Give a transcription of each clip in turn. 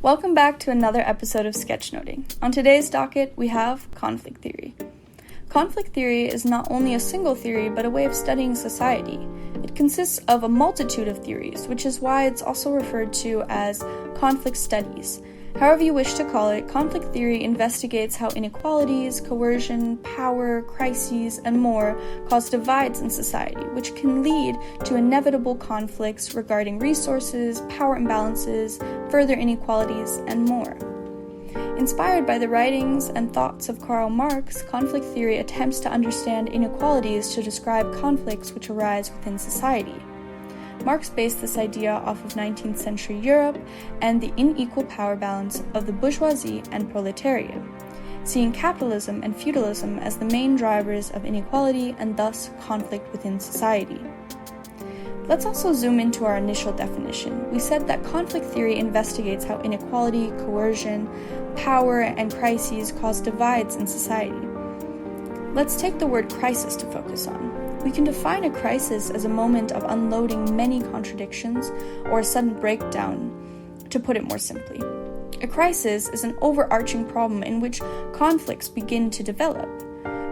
Welcome back to another episode of Sketchnoting. On today's docket, we have conflict theory. Conflict theory is not only a single theory, but a way of studying society. It consists of a multitude of theories, which is why it's also referred to as conflict studies. However you wish to call it, conflict theory investigates how inequalities, coercion, power, crises, and more cause divides in society, which can lead to inevitable conflicts regarding resources, power imbalances, further inequalities, and more. Inspired by the writings and thoughts of Karl Marx, conflict theory attempts to understand inequalities to describe conflicts which arise within society. Marx based this idea off of 19th century Europe and the unequal power balance of the bourgeoisie and proletariat, seeing capitalism and feudalism as the main drivers of inequality and thus conflict within society. Let's also zoom into our initial definition. We said that conflict theory investigates how inequality, coercion, power, and crises cause divides in society. Let's take the word crisis to focus on. We can define a crisis as a moment of unloading many contradictions or a sudden breakdown, to put it more simply. A crisis is an overarching problem in which conflicts begin to develop.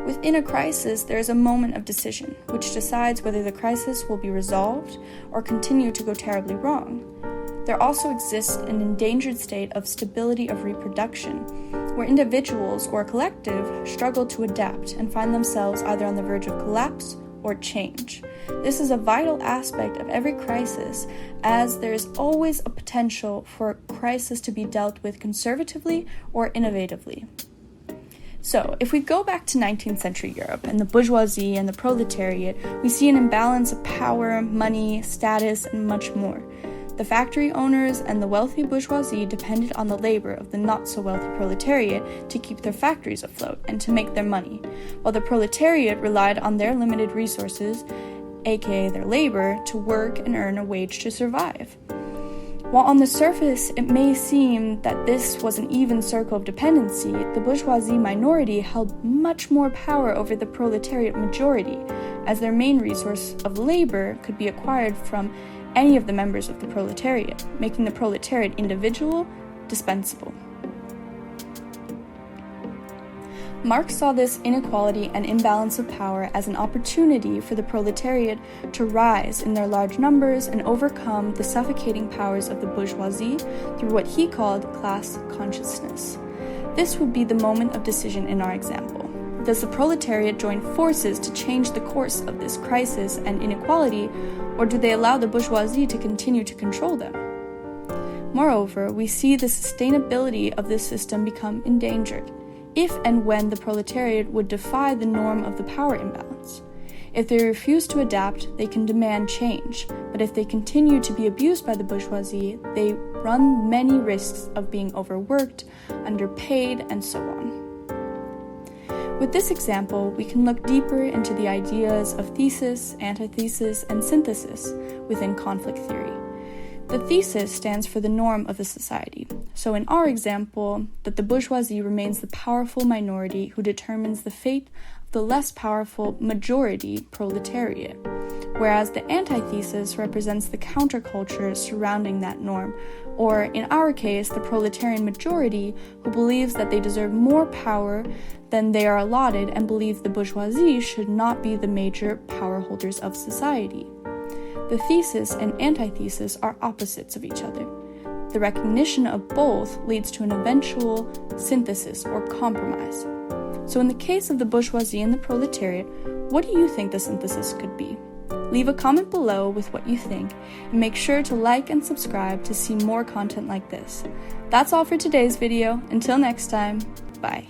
Within a crisis, there is a moment of decision, which decides whether the crisis will be resolved or continue to go terribly wrong. There also exists an endangered state of stability of reproduction, where individuals or a collective struggle to adapt and find themselves either on the verge of collapse or change. This is a vital aspect of every crisis, as there is always a potential for a crisis to be dealt with conservatively or innovatively. So, if we go back to 19th century Europe and the bourgeoisie and the proletariat, we see an imbalance of power, money, status, and much more. The factory owners and the wealthy bourgeoisie depended on the labor of the not-so-wealthy proletariat to keep their factories afloat and to make their money, while the proletariat relied on their limited resources, aka their labor, to work and earn a wage to survive. While on the surface it may seem that this was an even circle of dependency, the bourgeoisie minority held much more power over the proletariat majority, as their main resource of labor could be acquired from any of the members of the proletariat, making the proletariat individual dispensable. Marx saw this inequality and imbalance of power as an opportunity for the proletariat to rise in their large numbers and overcome the suffocating powers of the bourgeoisie through what he called class consciousness. This would be the moment of decision in our example. Does the proletariat join forces to change the course of this crisis and inequality, or do they allow the bourgeoisie to continue to control them? Moreover, we see the sustainability of this system become endangered, if and when the proletariat would defy the norm of the power imbalance. If they refuse to adapt, they can demand change, but if they continue to be abused by the bourgeoisie, they run many risks of being overworked, underpaid, and so on. With this example, we can look deeper into the ideas of thesis, antithesis, and synthesis within conflict theory. The thesis stands for the norm of the society. So in our example, that the bourgeoisie remains the powerful minority who determines the fate of the less powerful majority proletariat, whereas the antithesis represents the counterculture surrounding that norm, or in our case, the proletarian majority who believes that they deserve more power than they are allotted and believes the bourgeoisie should not be the major power holders of society. The thesis and antithesis are opposites of each other. The recognition of both leads to an eventual synthesis or compromise. So in the case of the bourgeoisie and the proletariat, what do you think the synthesis could be? Leave a comment below with what you think, and make sure to like and subscribe to see more content like this. That's all for today's video. Until next time, bye.